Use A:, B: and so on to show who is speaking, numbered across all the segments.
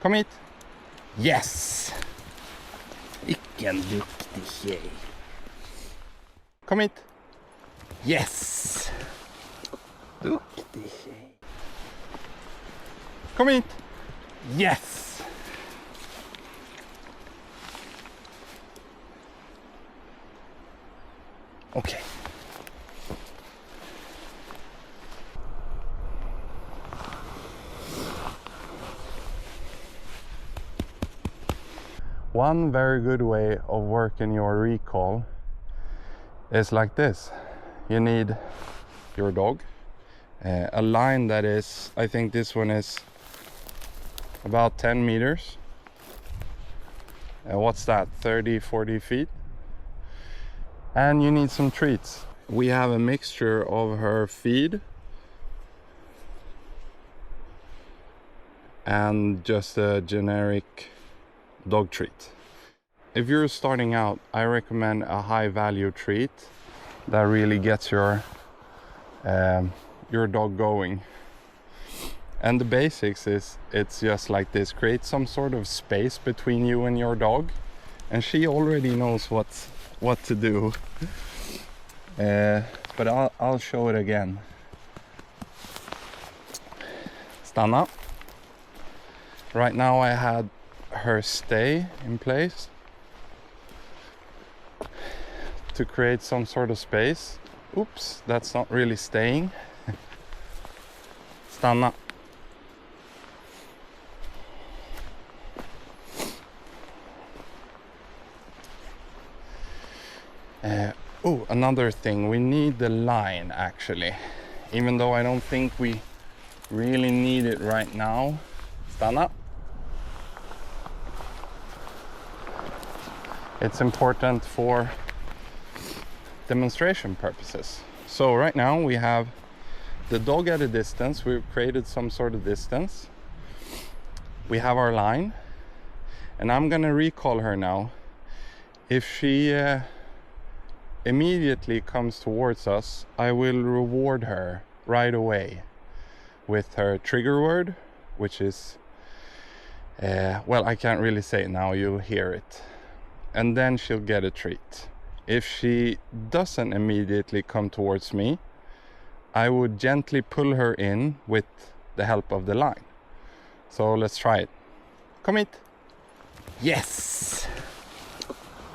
A: Kom hit. Yes! Vilken duktig tjej. Kom hit. Yes! Duktig tjej. Kom hit. Yes! Okej. One very good way of working your recall is like this. You need your dog, a line that is, I think this one is about 10 meters. What's that, 30-40 feet? And you need some treats. We have a mixture of her feed and just a generic dog treat. If you're starting out, I recommend a high value treat that really gets your dog going. And the basics is, it's just like this: create some sort of space between you and your dog, and she already knows what to do. But I'll show it again. Stanna. Right now I had her stay in place to create some sort of space. Oops, that's not really staying. Stanna. Oh, another thing, we need the line actually, even though I don't think we really need it right now. Stanna. It's important for demonstration purposes. So right now we have the dog at a distance. We've created some sort of distance. We have our line, and I'm gonna recall her now. If she immediately comes towards us, I will reward her right away with her trigger word, which is well, I can't really say it now, you'll hear it, and then she'll get a treat. If she doesn't immediately come towards me, I would gently pull her in with the help of the line. So let's try it. Kom hit. Yes!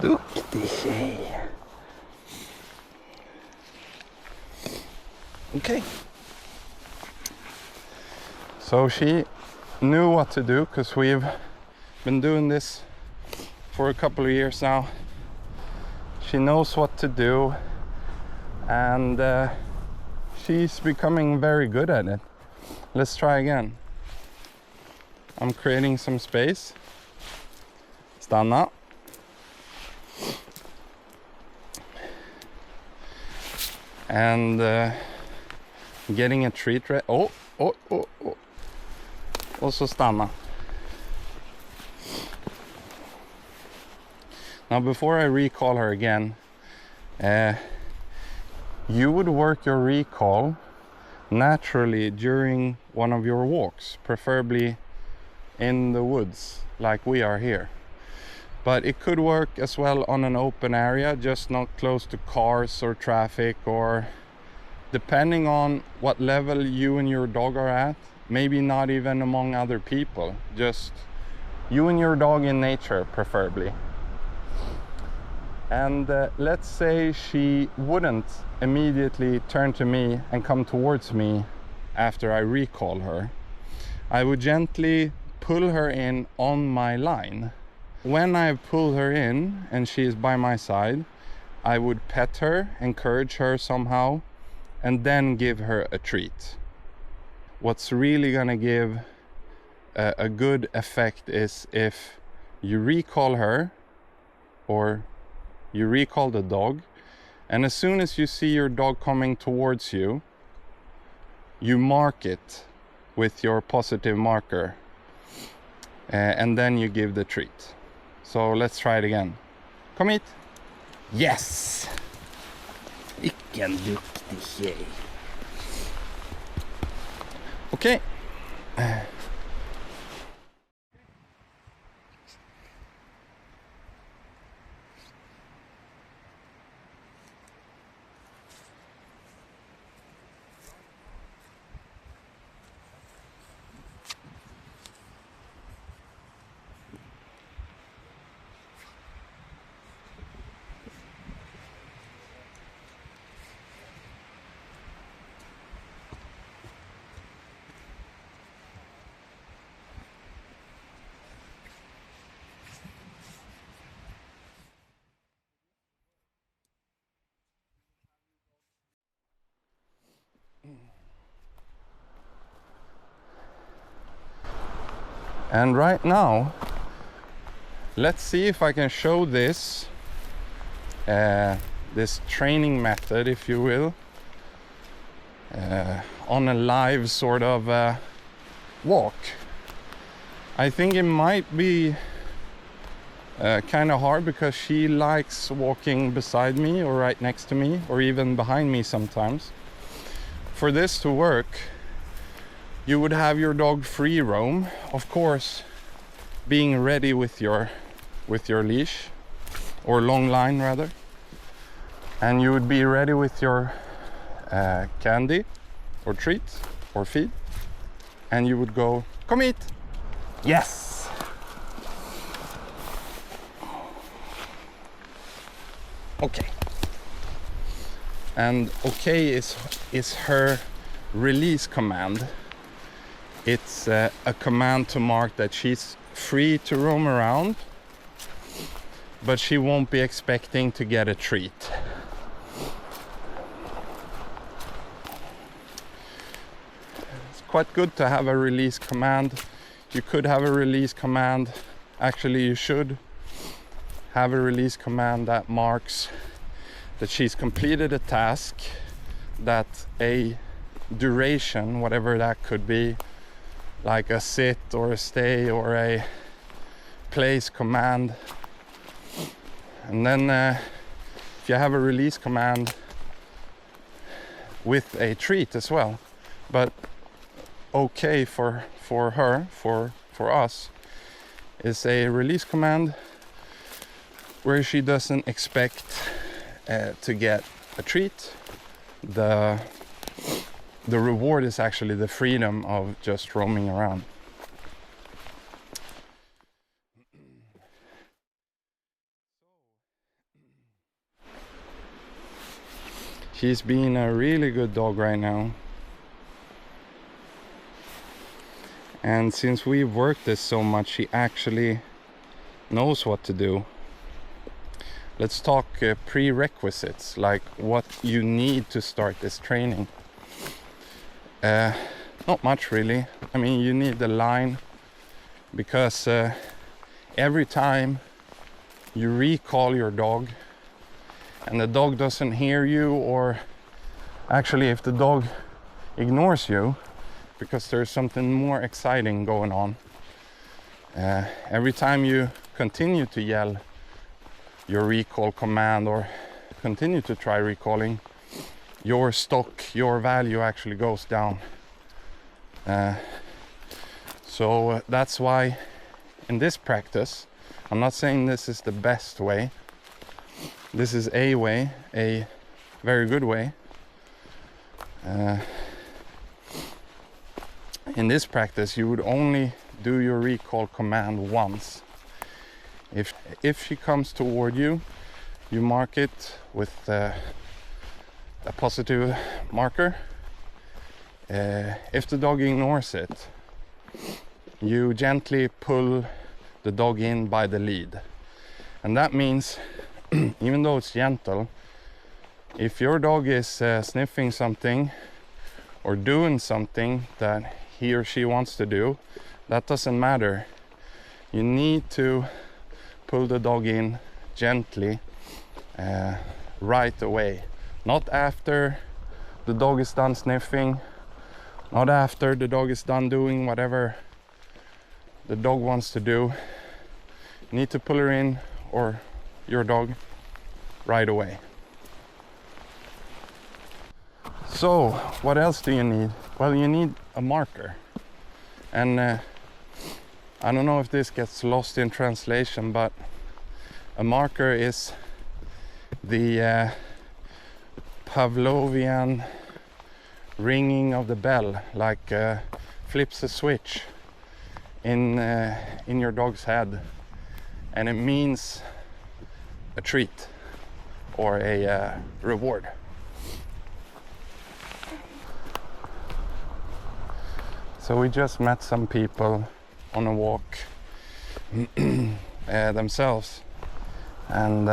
A: Duktig tjej. Okay. So she knew what to do, because we've been doing this for a couple of years now. She knows what to do, and she's becoming very good at it. Let's try again. I'm creating some space. Stanna. And getting a treat ready. Oh. Also stanna. Now before I recall her again, you would work your recall naturally during one of your walks, preferably in the woods like we are here. But it could work as well on an open area, just not close to cars or traffic, or depending on what level you and your dog are at, maybe not even among other people, just you and your dog in nature preferably. And let's say she wouldn't immediately turn to me and come towards me after I recall her. I would gently pull her in on my line. When I pull her in and she is by my side, I would pet her, encourage her somehow, and then give her a treat. What's really gonna give a good effect is if you recall her, or you recall the dog, and as soon as you see your dog coming towards you, you mark it with your positive marker, and then you give the treat. So let's try it again. Kom hit. Yes! Vilken duktig tjej. Okej. And right now, let's see if I can show this this training method, if you will, on a live sort of walk. I think it might be kind of hard because she likes walking beside me or right next to me or even behind me sometimes. For this to work, you would have your dog free roam, of course, being ready with your leash, or long line rather, and you would be ready with your candy or treat or feed, and you would go, come eat. Yes. Okay. And okay is her release command. It's a command to mark that she's free to roam around, but she won't be expecting to get a treat. It's quite good to have a release command. You could have a release command, actually you should have a release command that marks that she's completed a task, that a duration, whatever that could be, like a sit or a stay or a place command. And then if you have a release command with a treat as well. But okay for her, for us, is a release command where she doesn't expect to get a treat. The reward is actually the freedom of just roaming around. She's being a really good dog right now. And since we've worked this so much, she actually knows what to do. Let's talk prerequisites, like what you need to start this training. Not much really. I mean, you need the line, because every time you recall your dog and the dog doesn't hear you, or actually if the dog ignores you because there's something more exciting going on, every time you continue to yell your recall command or continue to try recalling, your stock, your value actually goes down. So that's why in this practice, I'm not saying this is the best way. This is a way, a very good way. In this practice, you would only do your recall command once. If she comes toward you, you mark it with a positive marker. If the dog ignores it, you gently pull the dog in by the lead. And that means, even though it's gentle, if your dog is sniffing something or doing something that he or she wants to do, that doesn't matter. You need to pull the dog in gently right away. Not after the dog is done sniffing, not after the dog is done doing whatever the dog wants to do. You need to pull her in, or your dog, right away. So what else do you need? Well, you need a marker. And I don't know if this gets lost in translation, but a marker is the Pavlovian ringing of the bell, like flips a switch in your dog's head, and it means a treat or a reward. So we just met some people on a walk themselves, and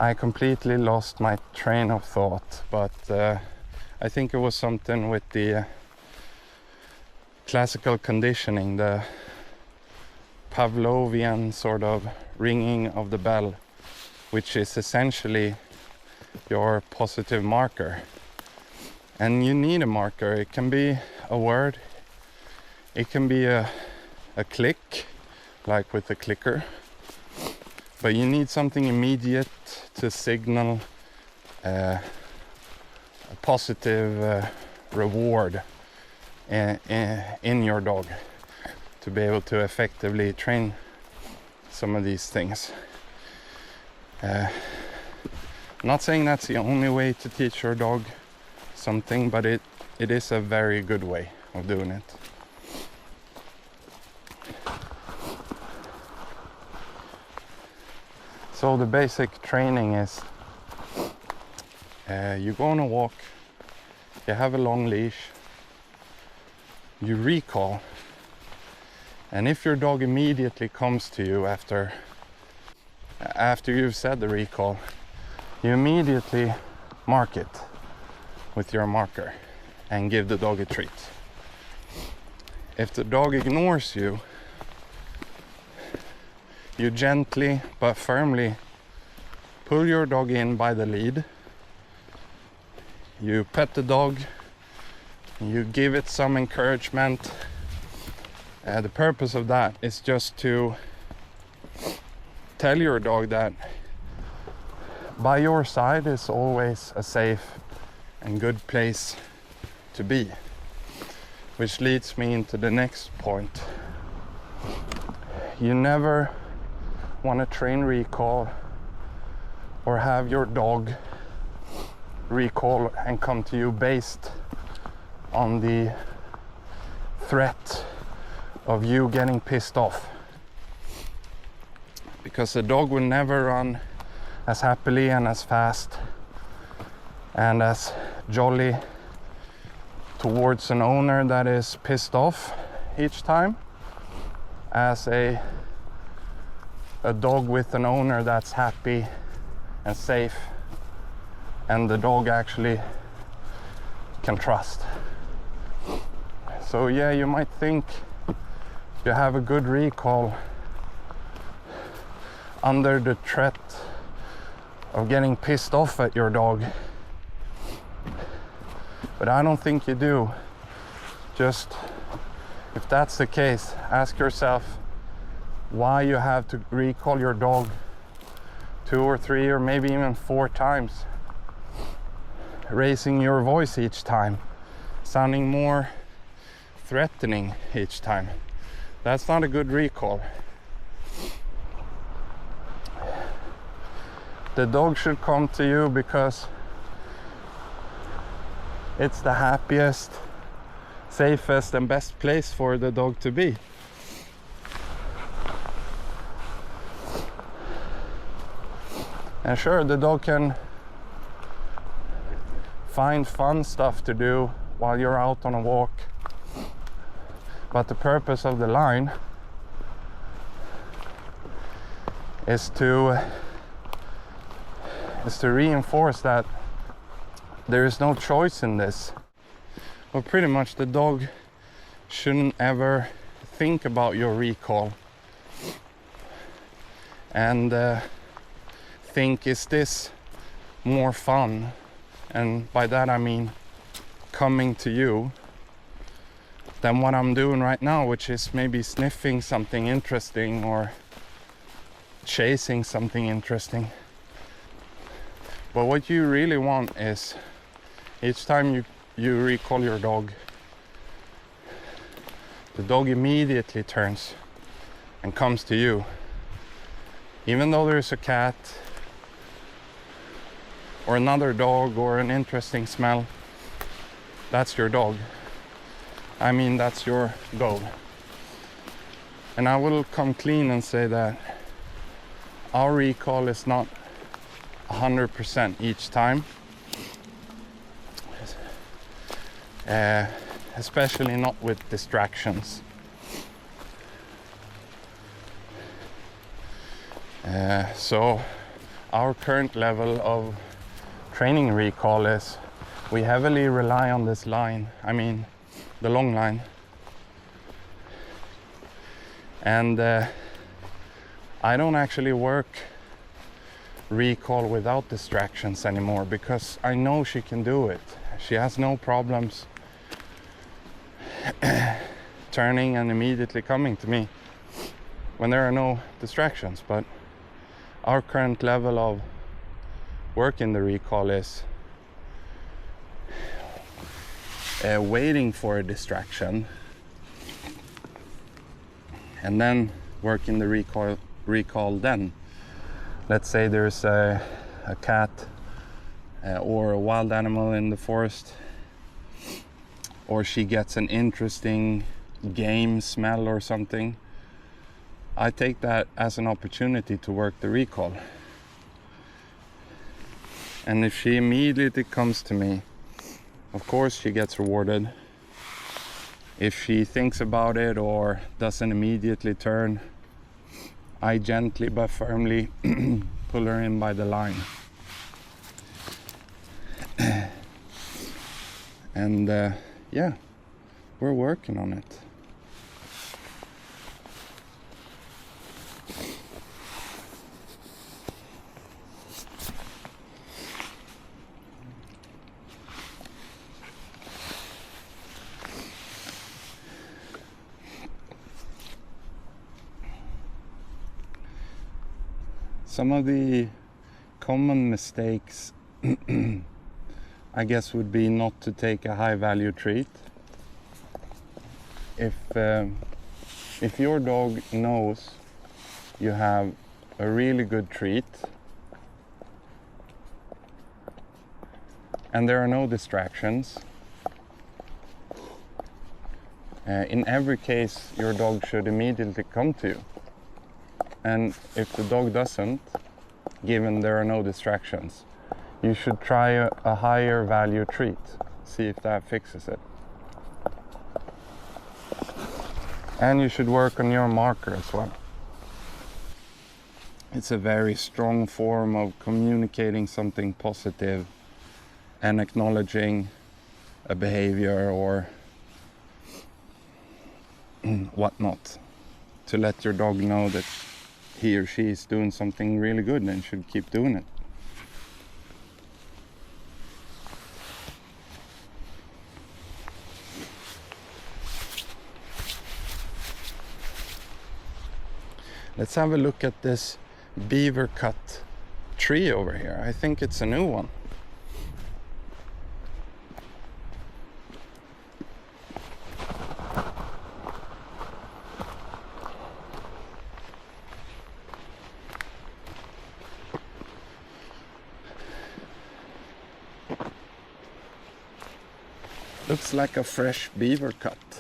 A: I completely lost my train of thought, but I think it was something with the classical conditioning, the Pavlovian sort of ringing of the bell, which is essentially your positive marker. And you need a marker. It can be a word, it can be a click, like with the clicker, but you need something immediate to signal a positive reward in your dog to be able to effectively train some of these things. Not saying that's the only way to teach your dog something, but it is a very good way of doing it. So the basic training is you go on a walk, you have a long leash, you recall, and if your dog immediately comes to you after you've said the recall, you immediately mark it with your marker and give the dog a treat. If the dog ignores you, you gently but firmly pull your dog in by the lead. You pet the dog, you give it some encouragement. The purpose of that is just to tell your dog that by your side is always a safe and good place to be. Which leads me into the next point. You never want to train recall or have your dog recall and come to you based on the threat of you getting pissed off, because the dog will never run as happily and as fast and as jolly towards an owner that is pissed off each time as a dog with an owner that's happy and safe and the dog actually can trust. So yeah, you might think you have a good recall under the threat of getting pissed off at your dog, but I don't think you do. Just, if that's the case, ask yourself why you have to recall your dog 2 or 3 or maybe even 4 times, raising your voice each time, sounding more threatening each time. That's not a good recall. The dog should come to you because it's the happiest, safest and best place for the dog to be. And sure, the dog can find fun stuff to do while you're out on a walk, but the purpose of the line is to reinforce that there is no choice in this. Well, pretty much the dog shouldn't ever think about your recall and think, is this more fun? And by that I mean coming to you than what I'm doing right now, which is maybe sniffing something interesting or chasing something interesting. But what you really want is each time you recall your dog, the dog immediately turns and comes to you. Even though there's a cat or another dog or an interesting smell, that's your dog. I mean, that's your goal. And I will come clean and say that our recall is not 100% each time, especially not with distractions. So our current level of training recall is we heavily rely on this line, I mean the long line, And I don't actually work recall without distractions anymore, because I know she can do it. She has no problems turning and immediately coming to me when there are no distractions. But our current level of work in the recall is waiting for a distraction and then working the recall then. Let's say there's a cat or a wild animal in the forest, or she gets an interesting game smell or something. I take that as an opportunity to work the recall. And if she immediately comes to me, of course she gets rewarded. If she thinks about it or doesn't immediately turn, I gently but firmly pull her in by the line. And yeah, we're working on it. Some of the common mistakes I guess would be not to take a high value treat. If your dog knows you have a really good treat and there are no distractions, in every case your dog should immediately come to you. And if the dog doesn't, given there are no distractions, you should try a higher value treat. See if that fixes it. And you should work on your marker as well. It's a very strong form of communicating something positive and acknowledging a behavior or whatnot, to let your dog know that he or she is doing something really good and should keep doing it. Let's have a look at this beaver-cut tree over here. I think it's a new one. Looks like a fresh beaver cut.